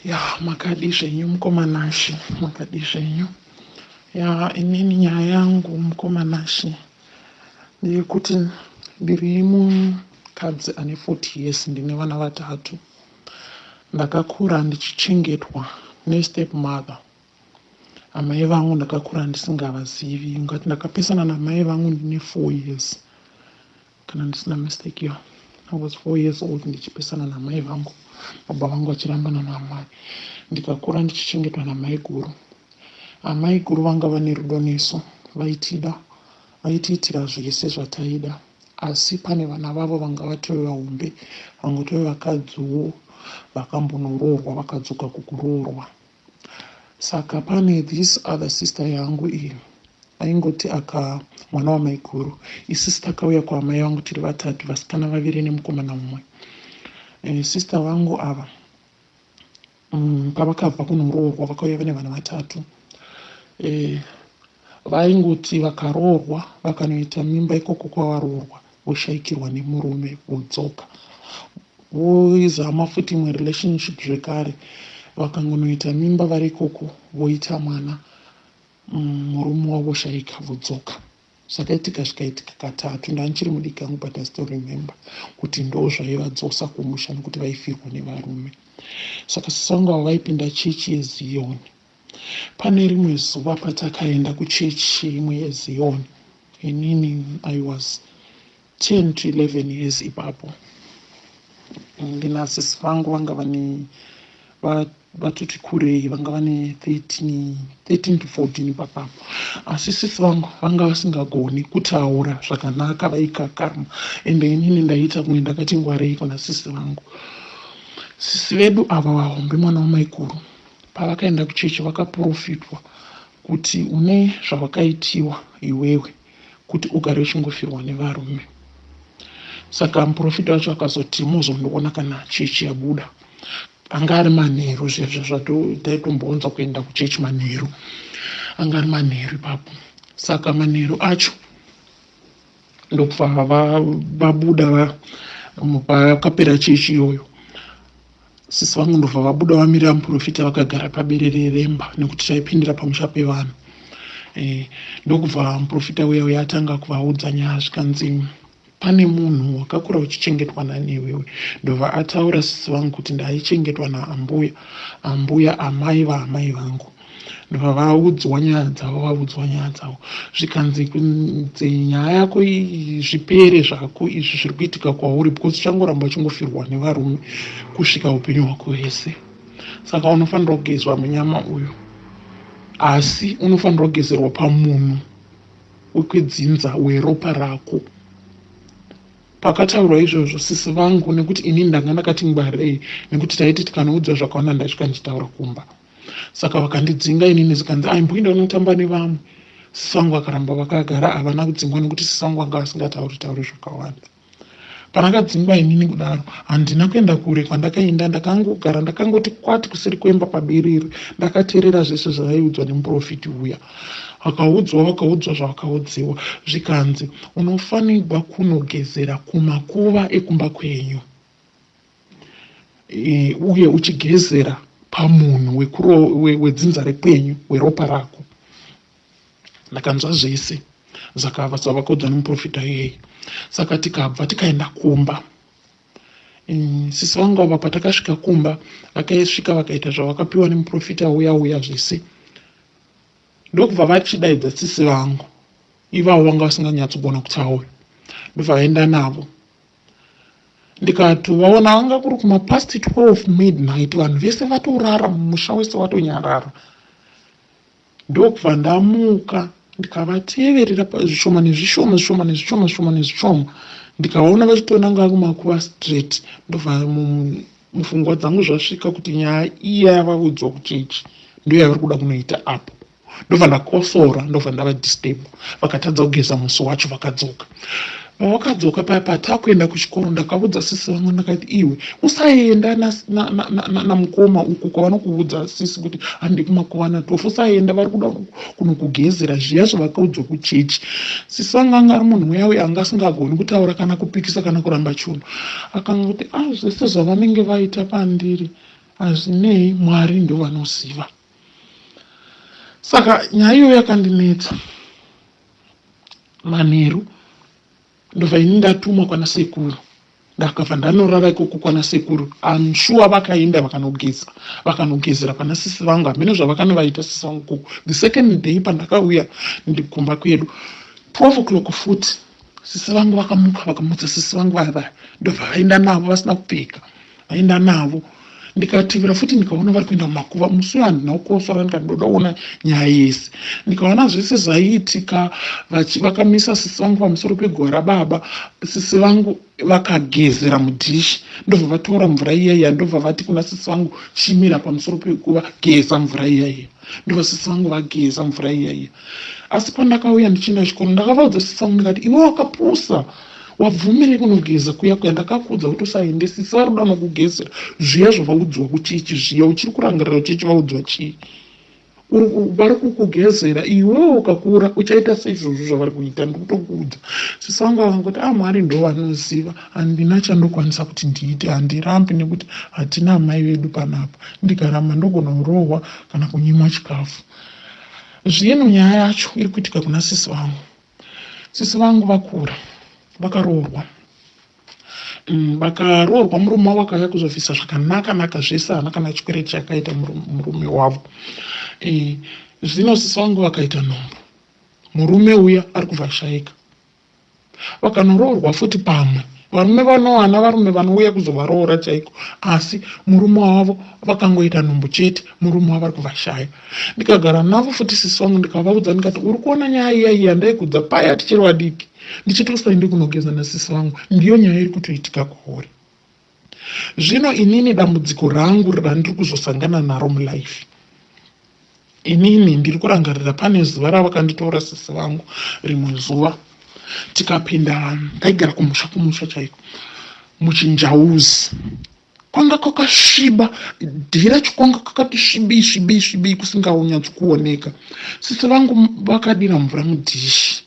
Ya makadi zvenyu mukomanashi, makadi zvenyu. Ya inini nyaya yangu mukomanashi ndeyekuti ndiri mukadzi ane 40 years, ndine vana vatatu. Ndakakura ndichichengetwa nestep mother. Amai vangu ndakakura ndisingavazivi, ngati ndakapesana namai vangu ndine 4 years kana ndisina mistake. I was 4 years old ndichipesana namai vangu, baba vangu achirambana naMwari. Ndikakura ndichichengetwa namai guru. Amai guru vanga vane rudo nesu, vaitida, vaitiitira zvese zvataida, asi pane vana vavo vanga vatove vahombe, vangotove vakadziwo vakambonoroorwa vakadzoka kukuroorwa. Saka pane this other sister yangu iyi aingoti mwana wamai guru. Isusu takauya kwaamai vangu tiri vatatu, vasikana vaviri nemukomana mumwe. Sister vangu ava pavakabva kunoroorwa vakauya vane vana vatatu. Vaingoti vakaroorwa vakanoita mimba ikoko kwavaroorwa voshayikirwa nemurume vodzoka vozama futi imwe relationship zvekare, vakangonoita mimba vari ikoko voita mwana, murume wavo shayika vodzoka. Zvakaitika zvikaitika katatu. Ndanchiri mudiki angu but I still remember kuti ndo zvaivadzosa kumusha nekuti vaifirwa nevarume. Saka sisanga vaipinda chechi yeZioni. Pane rimwe zuva patakaenda kuchechi imwe yeZioni, inini I was 10 to 11 years ipapo. Ndinasisi vangu vanga vane vatoti kurei, vanga vane 13 to 14 papapo. Asi sisi vangu vanga vasingagoni kutaura zvakanaka, vaikakama, ende inini ndaita kumwe ndakati ngwarei kuna sisi vangu. Sisi vedu ava vahombe mwana wamai guru pavakaenda kuchechi vakaprofitwa kuti une zvawakaitiwa iwewe kuti ugare uchingofirwa nevarume. Saka muprofita wacho akazoti muzondoona kana chechi yabuda. Anga ari manheru, zvezvo taitomboonza kuenda kuchechi manheru, anga ari manheru ipapo. Saka manheru acho ndokubva vabuda pakapera chechi iyoyo. Sisi vangu ndobva vabuda vamirira muprofita vakagara paberere remba nekuti taipindira pamusha pevanhu. Ndokubva muprofita uya atanga kuvaudza nyaya zvikanzi pane munhu wakakura uchichengetwa newewe. Ndobva ataura sisi vangu kuti ndaichengetwa naambuya amai vaamai vangu. Ndobva vaudzwa nyaya dzavo, zvikanzi kunze nyaya yako zvipere zvako izvi zviri kuitika kwauri because uchangoramba uchingofirwa nevarume kusvika upenyu hwako hwese. Saka unofanira kugezwa munyama uyu, asi unofanira kugezerwa pamunhu wekwedzinza weropa rako. Pakataurwa izvozvo sisi vangu, nekuti inini ndanga ndakati ngwarei, nekuti taiti tikanoudza zvakawanda ndasvika ndichitaura kumba. Saka vakandidzinga inini zikanzi aimboinda unotamba nevamwe. Sisi vangu vakaramba vakagara, havana kudzingwa nekuti sisi vangu vanga vasingatauri zvakawanda. Pandakadzingwa inini kudaro, handina kuenda kure kwandakaenda, ndakangogara, ndakangoti kwati kuseri kwemba paberere, ndakateerera zvese zvavaiudzwa nemuprofiti uya. Vakaudzwa zvavakaudziwa, zvikanzi unofanirwa kunogezera kumakuva ekumba kwenyu, uye uchigezera pamunhu wedzinza rekwenyu weropa rako. Ndakanzwa zvese zvavakaudzwa nemuprofita iyeye. Saka tikabva tikaenda kumba. Sisi vangu ava patakasvika kumba vakaisvika vakaita zvavakapiwa nemuprofita uya zvese. Ndokubva vachidaidza sisi vangu, ivavo vanga vasinganyatsogona kutaura. Ndobva vaenda navo. Ndikatovaona vanga kuri kuma past 12 midnight, vanhu vese vatorara, mumusha wese watonyarara. Ndokubva ndamuka ndikavateverera zvishoma nezvishoma, ndikavaona vachitonanga kumakuva straight. Ndobva mupfungwa dzangu zvasvika kuti nyaya iya yavaudzwa kuchechi ndiyo yavari kuda kunoita apo. Ndobva ndakosora, ndobva ndava disturb. Vakatadza kugeza musi wacho vakadzoka. Vakadzoka paya patakuenda kuchikoro, ndakaudza sisi vangu ndakati iwe usaenda namukoma uku kwavanokuudza sisi kuti handi kumakuva 12, usaenda, vari kuda kunokugezera zviya zvavakaudzwa kuchechi. Sisi vangu anga ari munhu uya anga asingagoni kutaura kana kupikisa kana kuramba chinhu. Akangoti zvese zvavanenge vaita pandiri hazvinei, Mwari ndo vanoziva. Saka nyaya iyo yakandinetsa manheru, ndobva ini ndatumwa kwana sekuru. Ndakabva ndanorara ikoko kwana sekuru. I'm sure vakaenda vakanogezera pana sisi vangu. Hamene zvavakanovaita sisi vangu koko. The second day pandakauya ndikumba kwedu 12 o'clock futi sisi vangu vakamuka vakamutsa sisi vangu vava, ndobva vaenda navo vasina kupfeka, vaenda navo. Ndikativira futi ndikaona vari kuenda mumakuva. Musi uyo handina kukosora, ndikandoda kuona nyaya yese. Ndikaona zvese zvaiitika, vakamisa sisi vangu pamusoro peguva rababa. Sisi vangu vakagezera mudhishi, ndobva vatora mvura iyaiya, ndobva vati kuna sisi vangu chimira pamusoro peguva, geza mvura iyaiya. Ndobva sisi vangu vageza mvura iyaiya. Asi pandakauya ndichienda chikoro, ndakavaudza sisi vangu ndikati, iwe wakapusa, wabvumire kunogeza kuya ndakakudza kuti usaende. Sisi vari kuda nokugezera zviya zvavaudzwa kuchichi, zviya uchiri kurangarira uchichi vaudzwa chii, vari kukugezera. Iwewo ukakura uchaita seizvozvo zvavari kuita, ndikutokuudza. Sisi vangu vakangoti Mwari ndo vanoziva, handina chandokwanisa kuti ndiite, handirambi nekuti hatina amai vedu panapa. Ndikaramba ndogona kurohwa kana kunyimwa chikafu. Zvino nyaya yacho iri kuitika kuna sisi vangu. Sisi vangu vakura, vakaroorwa. Vakaroorwa, murume wavo akauya kuzobvisa zvakanaka zvese, hana kana chikwere chakaita murume wavo. Zvino sisi vangu vakaita nhombo, murume uya ari kuvashayika. Vakanororwa futi pamwe, varume vanowana varume vanouya kuzovaroora chaiko, asi murume wavo vakangoita nhombo chete, murume wavo ari kuvashaya. Ndikagara navo futi sisi vangu ndikavaudza ndikati, uri kuona nyaya iyaiya yandaikudza paya tichiri vadiki, ndichiti usaende kunogeza nasisi vangu, ndiyo nyaya iri kutoitika kwauri. Zvino inini dambudziko rangu randiri kuzosangana naro mulife, inini ndiri kurangarira pane zuva ravakanditora sisi vangu, rimwe zuva tikapinda, ndaigara kumusha chaiko, muchinjauzi. Kwanga kwakasviba, dhiri racho kwanga kakati svibii kusingaunyatsi kuoneka. Sisi vangu vakadira mvura mudhishi,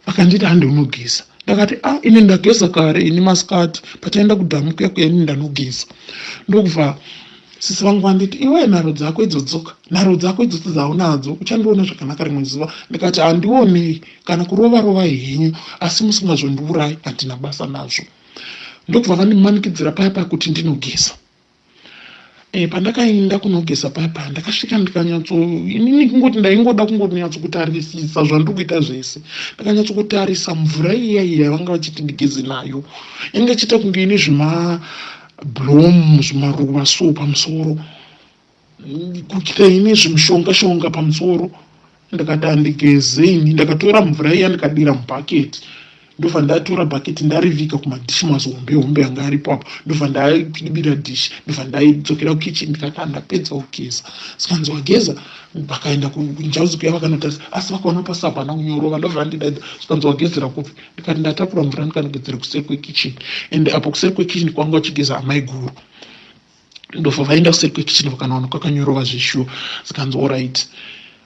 vakanditi handi unogeza. Ndakati ini ndageza kare, ini masikati pachaenda kudhamu kuya ini ndanogeza. Ndokubva sisi vangu vanditi, iwe nharo dzako idzodzoka, nharo dzako idzodzo dzaunadzo uchandiona zvakanaka rimwe zuva. Ndikati handionei, kana kurova henyu, asi musingazondiurayi, handina basa nazvo. Ndokubva vandimanikidzira paya kuti ndinogeza. Pandakaenda kunogeza paya ndakasvika inini kungoti ndaingoda kungonyatsokutarisa zvandiri kuita zvese. Ndakanyatsokutarisa mvura iyaiya vanga vachiti ndigeze nayo, inge chiita kunge ine zvimablomu, zvimaruva so pamusoro, kuita ine zvimushonga pamusoro. Ndakati handigezeni, ndakatora mvura iya ndikadira mubhaketi. Ndobva ndatora bhaketi ndarivika kumadhishi mazihombe anga aripo apo. Ndobva ndaibira dhishi, ndobva ndaidzokera kukicheni, ndikati ndapedza kugeza. Sikanzi wageza, vakaenda kunjauzi kuya vakanotarisa, asi vakaona pasi hapana kunyorova. Ndobva ndidaidza, sikanzi wagezera kupi? Ndikati ndatapura mvura ndikanogezera kuseri kwekicheni. Ende apo kuseri kwekicheni kwanga uchigeza amai guru. Ndobva vaenda kuseri kwekicheni vakanaona kwakanyorova zveshuwa. Sikanzi alright.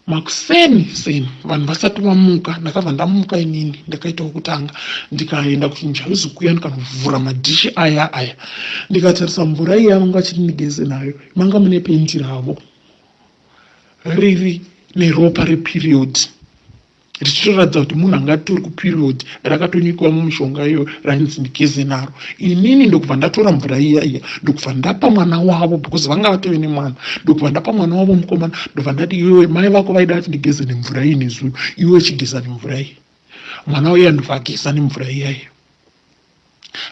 Makuseni vanhu vasati vamuka, ndakabva ndamuka inini, ndakaita wokutanga ndikaenda kuchinjauzi kuya ndikanovhura madhishi aya. Ndikatarisa mvura iya vanga vachiti ndigeze nayo, manga mune pendi ravo riri neropa reperiod, richitoratidza kuti munhu anga tori kuperiod, rakatonyikiwa mumushonga iyo rainzi ndigeze naro. Inini ndokubva ndatora mvura iya ndokubva ndapa mwana wavo, because vanga vatove nemwana. Ndokubva ndapa mwana wavo mukomana, ndobva ndati, iwe mai vako vaida kuti ndigeze nemvura iyi nezuro, iwe chigeza nemvura iyi. Mwana uya ndobva ageza nemvura iyayo.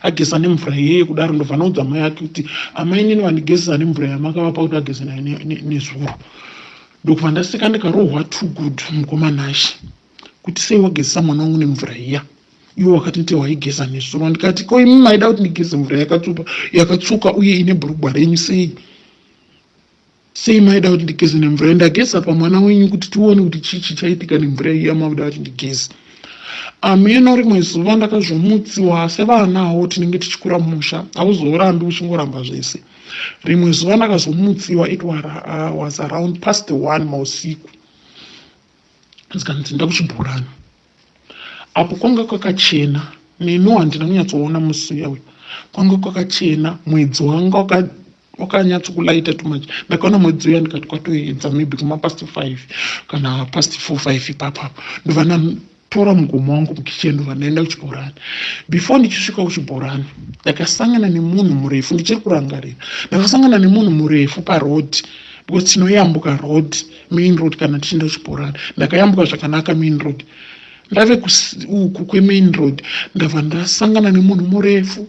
Ageza nemvura iyeyo kudaro, ndobva ndaudza mai ake kuti amai inini vandigezesa nemvura yamakavapa kuti ageze nayo nezuro. Ndokubva ndaseka ndikarohwa too good mukomana ashe, kuti sei wagezesa mwana wangu nemvura iya, iwe wakati nte waigeza nezuro. Ndikati ko imi maida kuti ndigeze mvura yakatsuka uye ine bhurugwa renyu, sei maida kuti ndigeze nemvura? Ndageza pamwana wenyu kuti tione kuti chii chichaitika nemvura iya maida kuti ndigeze. Ameno rimwe zuva ndakazomutsiwa sevanawo tinenge tichikura musha, hauzorambi uchingoramba zvese. Rimwe zuva ndakazomutsiwa, it was around past 1 mausiku. Zikanzi nda kuchibhorani. Apo kwanga kwakachena, neno handina kunyatsoona musi uya. Kwanga kwakachena, mwedzi wanga wakanyatsokulaita too much. Ndakaona mwedzi uya ndikati kwatoedza maybe kuma past 5 kana past 4-5 ipapo ndobva ndatora mugomo wangu mukicheni ndobva ndaenda kuchibhorani. Before ndichisvika kuchibhorani ndakasangana nemunhu murefu, ndichiri kurangarira, ndakasangana nemunhu murefu parodhi because tinoyambuka road, main road kana tichienda kuchibhorani. Ndakayambuka zvakanaka main road, ndave uku kwemain road ndabva ndasangana nemunhu murefu.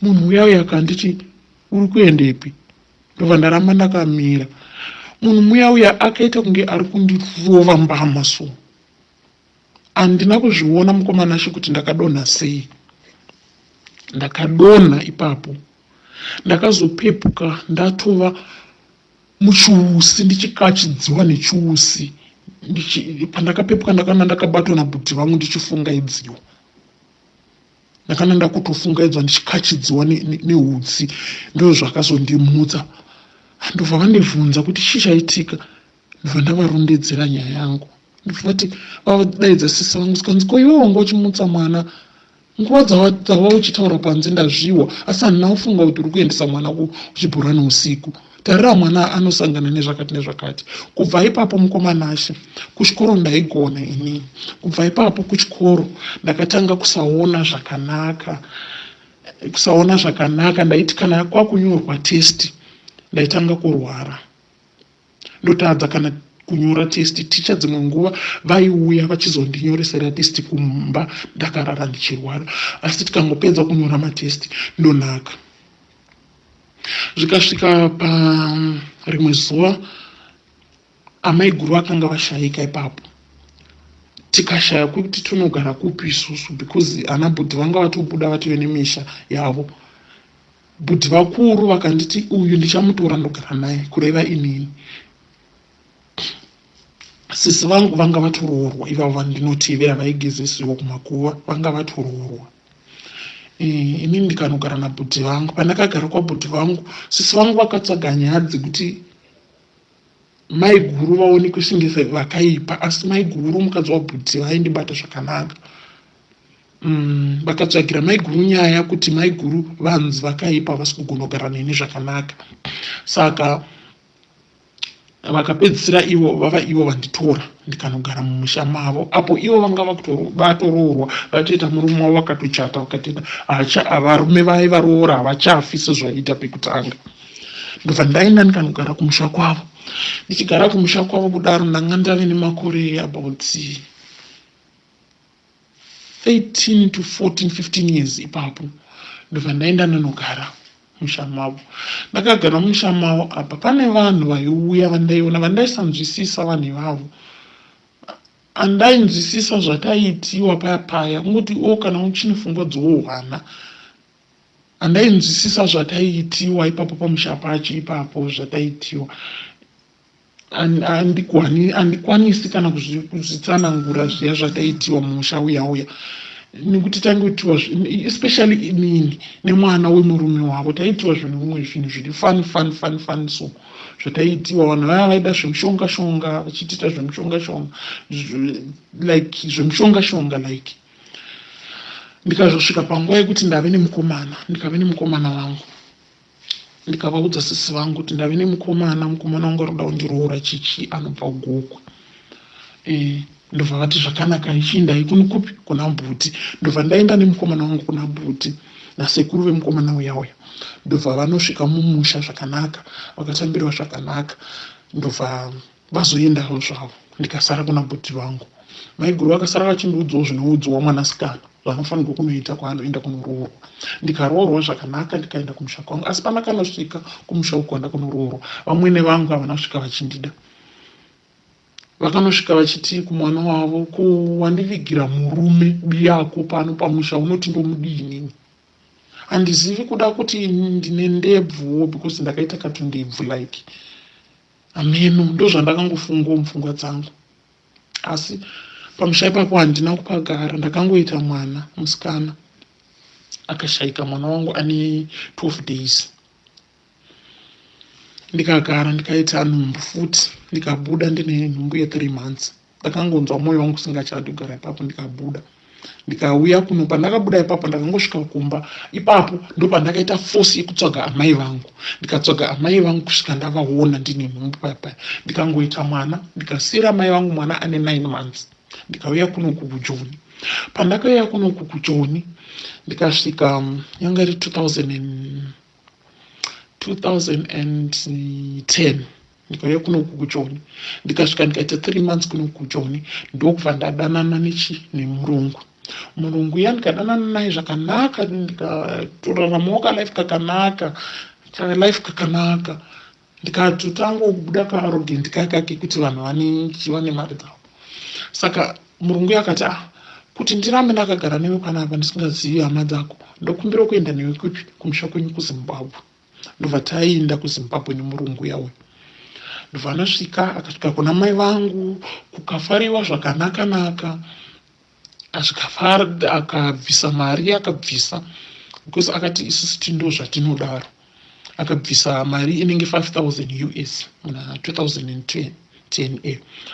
Munhu uya akanditi uri kuendepi? Ndobva ndaramba ndakamira. Munhu uya akaita kunge ari kundirova mbama so. Handina kuzviona mukomana shi kuti ndakadonha sei. Ndakadonha ipapo. Ndakazopepuka ndatova muchiusi ndichikachidziwa nechiusi. Pandakapepuka ndakana ndakabatwa nabhudhi vangu ndichifungaidziwa. Ndakana ndakutofungaidzwa ndichikachidziwa neutsi. Ndo zvakazondimutsa. Ndobva vandibvunza kuti chii chaitika. Ndobva ndavarondedzera nyaya yangu. Ndobva vati vadaidza sisi vangu sikanzi ko iwewe wanga uchimutsa mwana. Nguva dzava uchitaura panze ndazviwa, asi handina kufunga kuti uri kuendesa mwana kuchibhorani usiku. Tarira mwana anosangana nezvakati nezvakati. Kubva ipapo mukomana she kuchikoro ndaigona ini. Kubva ipapo kuchikoro ndakatanga kusaona zvakanaka. Ndaiti kana kwakunyorwa testi ndaitanga kurwara. Ndotadza kana kunyora testi. Ticha dzimwe nguva vaiuya vachizondinyoresera testi kumba ndakarara ndichirwara, asi tikangopedza kunyora matesti ndonaka. Zvikasvika parimwe zuva amai guru vakanga vashayika ipapo. Tikashaya kuti tinogara kupi isusu because ana bhudhi vanga vatobuda vative nemisha yavo. Bhudhi vakuru vakanditi uyu ndichamutora ndogara naye kureva inini. Sisi vangu vanga vatoroorwa ivavo vandinotevera vaigezesiwa kumakuva vanga vatoroorwa. Inini ndikanogara nabhudhi vangu. Pandakagara kwabhudhi vangu sisi vangu vakatsvaga nyaya dzekuti mai guru vaonekwe senge vakaipa, asi mai guru mukadzi wabhudhi vaindibata zvakanaka. Vakatsvagira mai guru nyaya kuti mai guru vanzi vakaipa vasi kugona kugara neni zvakanaka. Saka vakapedzisira ivo vanditora ndikanogara mumusha mavo. Apo ivo vanga vatoroorwa vatoita murume wavo vakatochata vakatenda varume vaivaroora havachafi sezvaiita pekutanga. Ndobva ndaenda ndikanogara kumusha kwavo. Ndichigara kumusha kwavo kudaro ndanga ndave nemakore about 13 to 14, 15 years ipapo. Ndobva ndaenda ndinogara musha mavo. Ndakagara musha mavo apa pane vanhu vaiuya vandaiona vandaisanzwisisa vanhu ivavo. Andainzwisisa zvataitiwa paya kungoti kana uchine pfungwa dzouhwana. Andainzwisisa zvataitiwa ipapo pamusha pacho ipapo zvataitiwa. Handikwanisi kana kuzvitsanangura zviya zvataitiwa mumusha uya. Nekuti tangoitiwa especially inini nemwana wemurume wavo taitiwa zvinhu zviri fun so zvataitiwa. Vanhu vaya vaida zvemushonga vachitiita zvemushonga like zvemushonga like. Ndikazosvika panguva yekuti ndave nemukomana wangu. Ndikavaudza sisi vangu kuti ndave nemukomana wangu aroda kundiroora chichi anobva kugokwe. Ndobva vati zvakanaka ichiendai kupi kuna bhuti. Ndobva ndaenda nemukomana wangu kuna bhuti nasekuru vemukomana uya. Ndobva vanosvika mumusha zvakanaka, vakatambirwa zvakanaka. Ndobva vazoendawo zvavo. Ndikasara kuna bhuti vangu. Mai guru vakasara vachindiudzawo zvinoudzwa mwanasikana zvanofanirwa kunoita kwaanoenda kunoroorwa. Ndikaroorwa zvakanaka ndikaenda kumusha kwangu, asi pandakanosvika kumusha uko ndakunoroorwa vamwene vangu havana kusvika vachindida. Vakanosvika vachiti kumwana wavo wandivigira murume biyako pano pamusha unoti ndomudini. Handizivi kuda kuti ndine ndebvuwo because ndakaita katundebvu like. Ameno ndo zvandakangofungawo mupfungwa dzangu. Asi pamusha ipapo handina kupagara, ndakangoita mwana musikana akashayika. Mwana wangu ane 12 days. Ndikagara ndikaita nhumbu futi, ndikabuda ndine nhumbu ye 3 months. Ndakangonzwa mwoyo wangu usingachadi kugara ipapo ndikabuda. ndikauya kuno. Pandakabuda ipapo ndakangosvika kumba, ipapo ndo pandakaita force yekutsvaga amai vangu. Ndikatsvaga amai vangu kusvika ndavaona ndine nhumbu paya. Ndikangoita mwana, ndikasiyira amai vangu mwana ane 9 months. Ndikauya kuno kukujoni. Pandakauya kuno kukujoni ndikasvika yanga iri 2010. Ndikauya kuno kukujoni ndikasvika ndikaita 3 months kuno kujoni. Ndokubva ndadanana nemurungu. Murungu ya ndikadanana naye zvakanaka, ndikatoraramawo kalife kakanaka. Ndikatotanga kubuda kaarrogant kaka kekuti vanhu vachiva nemari dzavo. Saka murungu yakati kuti ndirambe ndakagara newe panapa ndisingazivi hama dzako, ndokumbira kuenda newe kupi kumusha kwenyu kuZimbabwe. Ndobva taenda kuZimbabwe nemurungu yawe. Ndobva anosvika akasvika kuna mai vangu, kukafariwa zvakanaka. Akabvisa mari, akabvisa because akati isusu tindo zvatinodaro. Akabvisa mari inenge 5,000 US muna 2010.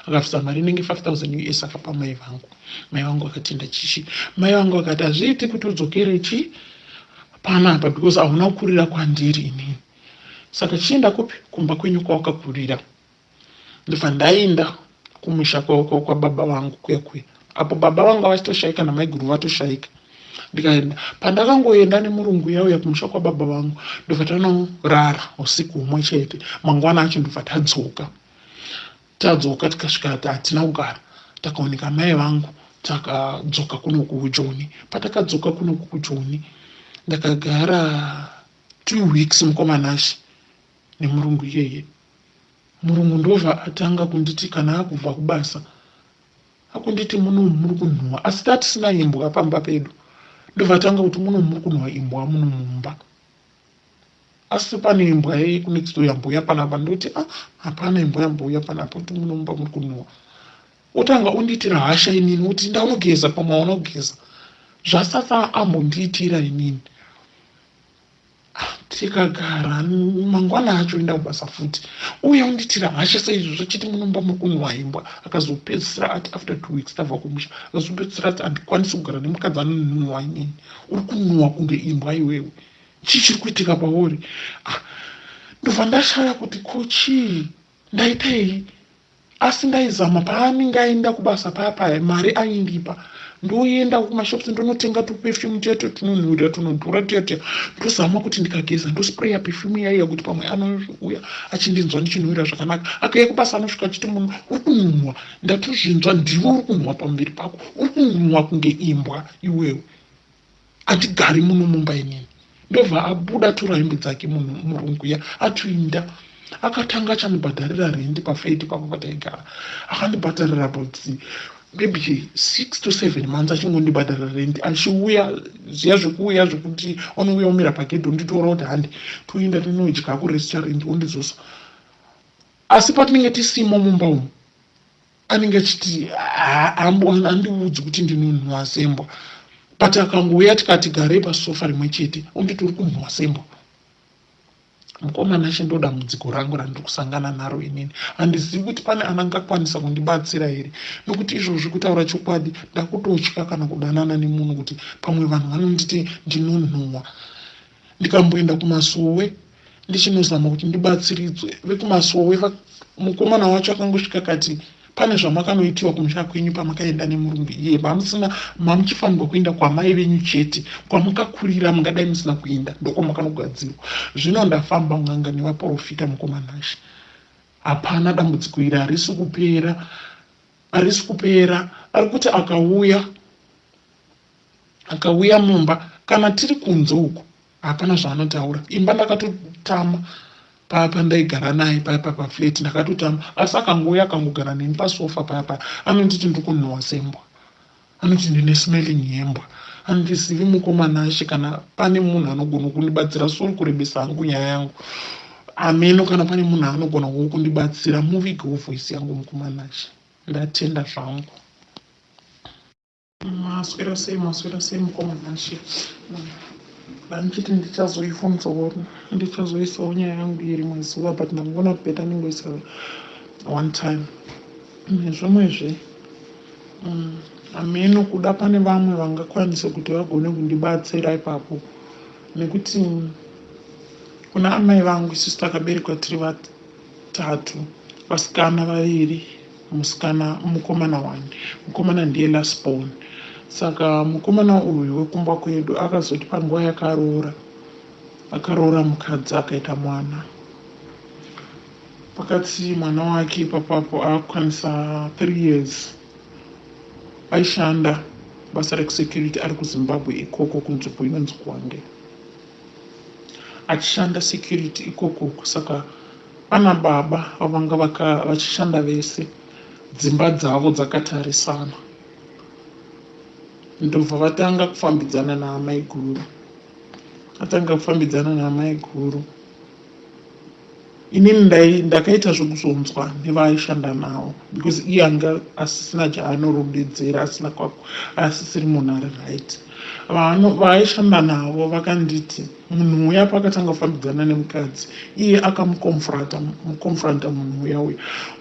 Akabvisa mari inenge 5,000 US akapa mai vangu. Mai vangu akatenda chichi. Mai vangu akati hazviiti kuti udzokere panapa because hauna kukurira kwandiri inini. Saka chienda kupi kumba kwenyu kwawakakurira. Ndobva ndaenda kumusha kwababa vangu kuya. Apo baba vangu vachitoshaika namai Guva vatoshaika. Ndikaenda pandakangoenda nemurungu yauya kumusha kwababa vangu, ndobva tanorara usiku humwe chete. Mangwana acho ndobva tadzoka tikasvika hatina kugara, takaoneka mai vangu takadzoka kuno kukujoni. Patakadzoka kuno kukujoni ndakagara 2 weeks mukomanashi nemurungu iyeye. Murungu ndobva atanga kunditi kana akubva kubasa akunditi muno muri kunhuhwa, asi tatisina imbwa pamba pedu. Ndobva atanga kuti muno muri kunhuhwa imbwa muno mumba, asi pane imbwa next door yambouya panapa. Ndoti hapana imbwa yambouya panapa, kuti muno mumba muri kunhuhwa. Otanga undiitira hasha inini kuti ndaunogeza pamwe unogeza zvasasa ambondiitira inini. Tikagara mangwana acho enda kubasa futi, uya unditira hasha saizvozvo chiti munomba muri kunhuhwa imbwa. Akazopedzisira ati after 2 weeks tabva kumusha, akazopedzisira ati handikwanisi kugara nemukadzi anonhuhwa inini, uri kunhuhwa kunge imbwa iwewe, chii chiri kuitika pauri? Ndobva ndashaya kuti kochii ndaitei. Asi ndaizama paanenge aenda kubasa paya mari aindipa, ndoenda kumashops ndonotenga tuperfume tuya tunonhuhwira tunodhura tuya. Ndozama kuti ndikageza ndospraya perfume yaiya kuti pamwe anouya achindinzwa ndichinhuhwira zvakanaka. Akauya kubasa anosvika achiti munhu uri kunhuhwa. Ndatozvinzwa ndiwe uri kunhuhwa pamberi pako, uri kunhuhwa kunge imbwa iwewe, handigari muno mumba inini. Ndobva abuda tora hembe dzake murungu ya atoinda. Akatanga achandibhadharira rendi pafeti papo pataigara. Akandibhadharira about maybe 6 to 7 months achingondibhadharira rendi. Achiuya ziya zvekuuya zvekuti anouya omira pagedhi onditora kuti handi toenda tinodya kurestaurant ondizosa. Asi patinenge tisimo mumba umu anenge achiti handiudzi kuti ndinonhuhwa sembwa. But akangouya tikati garei pasofa rimwe chete onditi uri kunhuhwa sembwa. Mukomana she dambudziko rangu randiri kusangana naro inini. Handizivi kuti pane angakwanisa kundibatsira here, nokuti izvozvi kutaura chokwadi ndakutotya kana kudanana nemunhu kuti pamwe vanhu vanonditi ndinonhuhwa. Ndikamboenda kuMasuwe ndichinozama kuti ndibatsiridzwe. VekuMasuwe mukomana wacho akangosvika kati pane zvamakanoitiwa kumusha kwenyu pamakaenda nemurungu iye, mamuchifanirwa kuenda kwamai venyu chete, kwamukakurira mungadai musina kuenda ndokwamakanogadzirwa. Zvino ndafamba n'anga nevaprofita mukomanashi, hapana dambudziko iri harisi kupera. Ari kuti akauya mumba kana tiri kunze uko hapana zvaanotaura. Imba ndakatotama papa ndaigara naye paya pafleti ndakatotama, asi akangouya akangogara neni pasofa paya. Anonditi ndiri kunhuhwa sembwa, anoti ndine smelling yembwa. Handizivi mukomanashi kana pane munhu anogona kundibatsira, suri kurebesa hangu nyaya yangu. Ameno kana pane munhu anogona kundibatsira muvigewo voice yangu mukomanashi. Ndatenda zvangu. Maswera sei mukomanashi? Ndichiti ndichazoisawo nyaya yangu iri rimwe zuva, but ndangona beta ningoisa one time. Zvimwezve ameno kuda pane vamwe vangakwanisa kuti vagone kundibatsira ipapo, nekuti kuna amai vangu isusu takaberekwa tiri vatatu, vasikana vaviri, mukomana 1. Mukomana ndiye last born. Saka mukomana uyu wekumba kwedu akazoti panguva akaroora mukadzi akaita mwana. Pakati mwana wake ipapapo akukwanisa 3 years. Aishanda basa rekusecurity ari kuZimbabwe ikoko kunzvimbo inonzi Kwange, achishanda security ikoko. Saka pana baba vavanga vachishanda vese, dzimba dzavo dzakatarisana, ndobva vatanga kufambidzana naamai guru. Inini ndakaita zvekuzonzwa nevaaishanda navo, because iye anga asisina chaanorodedzera, asisiri munhu ari right. Vaaishanda navo vakanditi munhu uya pakatanga kufambidzana nemukadzi, iye akamukomfurata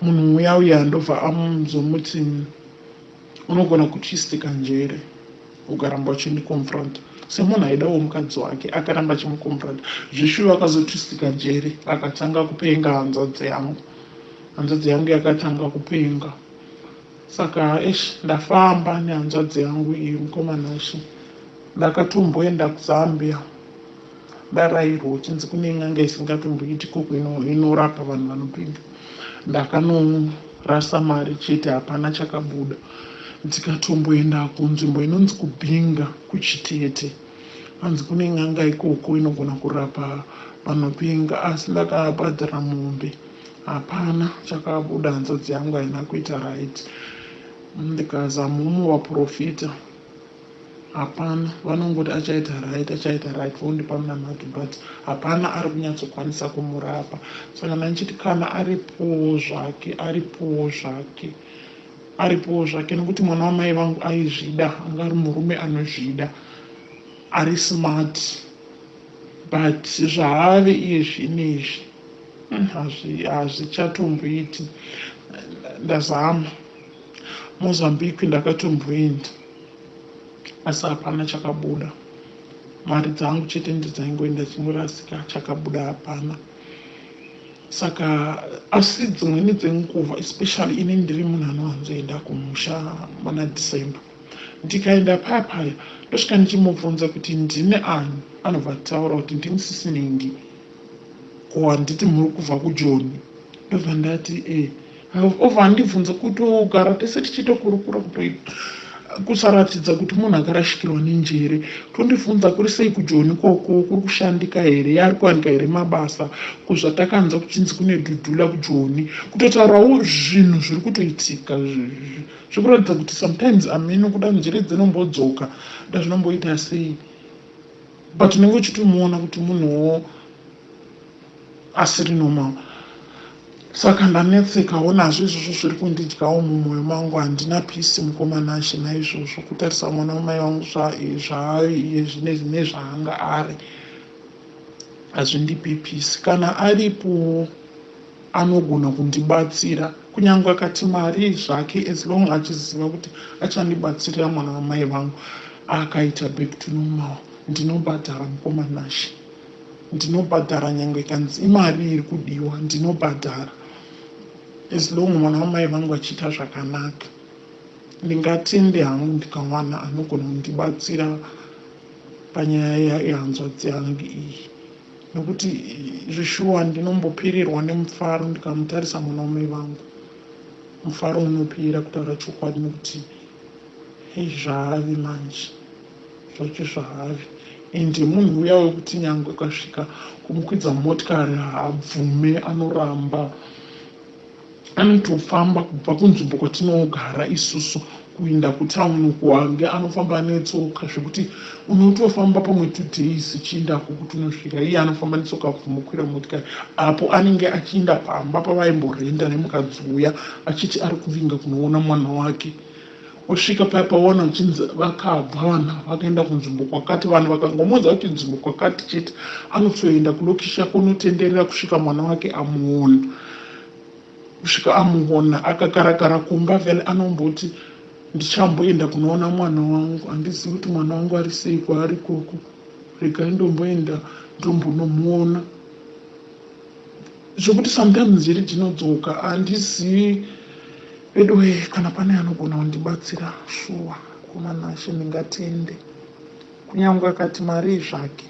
munhu uya ndobva amuzomuti unogona kuchistika njere ukaramba uchindikomfurata. Semunhu aidawo mukadzi wake akaramba achimukomfurata, zveshuva akazotwistika njere akatanga kupenga hanzvadzi yangu yakatanga kupenga. Saka ndafamba nehanzvadzi yangu iyi mukomanashi, ndakatomboenda kuZambia ndarayirwa uchinzi kune n'anga isingatomboiti koko inorapa vanhu vanopenga. Ndakanorasa mari chete, hapana chakabuda. Ndikatomboenda kunzvimbo inonzi kuBhinga kuChitete, hanzi kune n'anga ikoko inogona kurapa vanopenga, asi ndakabhadhara mombe, hapana chakabuda. Hanzvadzi yangu haina kuita right. Ndikazama vaprofita, hapana, vanongoti achaita right vondipa munamati, but hapana ari kunyatsokwanisa kumurapa. Saka ndandichiti kana aripowo zvake, nekuti mwana wamai vangu aizvida, anga ari murume anozvida, ari smart, but zvaave iye zvinezvi hazvichatomboiti. Ndazama Mozambique, ndakatomboenda, asi hapana chakabuda. Mari dzangu chete ndidzaingoenda chingorasika, chakabuda hapana. Saka asi dzimweni dzenguva, especially ine ndiri munhu anowanzoenda kumusha mana December, ndikaenda paya ndosvika ndichimubvunza kuti ndine ani, anobva taura kuti ndini Sisi Nengi, ko handiti muri kubva kuJoni? Ndobva ndati obva andibvunza kuti ogara tese tichitokurukura kusaratidza kuti munhu akarashikirwa nenjere, tondibvunza kuri sei kuJoni koko kuri kushandika here, yari kuwanika here mabasa, kuzvatakanza kuchinzi kune dhudhula kuJoni, kutotaurawo zvinhu zviri kutoitika zvikuratidza kuti sometimes ameno kuda njere dzinombodzoka ndazvinomboita sei, but unenge uchitomuona kuti munhuwo asiri normal. Saka ndanetsekawo nazvo izvozvo zviri kundidyawo mumwoyo mangu, handina pisi mukomanashi naizvozvo, kutarisa mwana wamai vangu zvaiye zvinezvi nezvaanga ari, hazvindipi pisi. Kana aripo anogona kundibatsira, kunyange akati mari zvake, as long achiziva kuti achandibatsirira mwana wamai vangu akaita back to normal, ndinobhadhara mukomanashi, ndinobhadhara. Nyange kanzi imari iri kudiwa, ndinobhadhara, as long mwana wamai vangu achiita zvakanaka. Ndingatende hangu ndikawana anogona kundibatsira panyaya yehanzvadzi yangu iyi, nekuti zvishuwa ndinombopererwa nemufaro ndikamutarisa mwana wamai vangu. Mufaro unopera, kutaura chokwadi, nekuti zvaave manje zvacho zvaave. Ende munhu uya wekuti nyange ukasvika kumukwidza motikari haabvume, anoramba, anotofamba kubva kunzvimbo kwatinogara isusu kuenda kutauni kuwange, anofamba netsoka zvekuti unotofamba pamwe 2 days uchiendako kuti unosvika. Iye anofamba netsoka kumukwira motikari, apo anenge achienda pamba pavaimborenda nemukadzi uya achiti ari kuvinga kunoona mwana wake. Osvika paya paona uchinzi vakabva vanhu vakaenda kunzvimbo kwakati, vanhu vakangomuudza kuti nzvimbo kwakati chete, anotsoenda kulokisha kunotenderera kusvika mwana wake amuona. Kusvika amuona akakarakara kumba, vele anomboti ndichamboenda kunoona mwana wangu. Handizivi kuti mwana wangu ari sei kwaari koko. Regai ndomboenda ndombonomuona. Zvokuti sometimes njiri dzinodzoka handizivi. Edwe kana pane anogona kundibatsira shuwa kumanashe ndingatende. Kunyangwe akati mari zvake.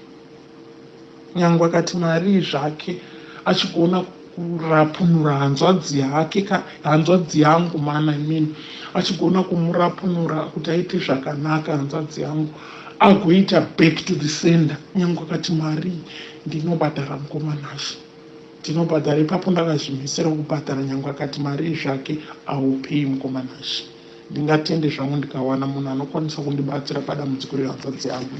Nyangwe akati mari zvake achigona kurapunura hanzvadzi yake, hanzvadzi yangu mana imini. Achigona kumurapunura kuti aite zvakanaka hanzvadzi yangu. Agoita back to the sender. Nyangwe akati mari ndinobhadhara mukomanashi. Ndinobhadhara ipapo ndakazvimisira kubhadhara nyangwe akati mari zvake aupei mukomanashi. Ndingatende zvangu ndikawana munhu anokwanisa kundibatsira padambudziko rehanzvadzi yangu.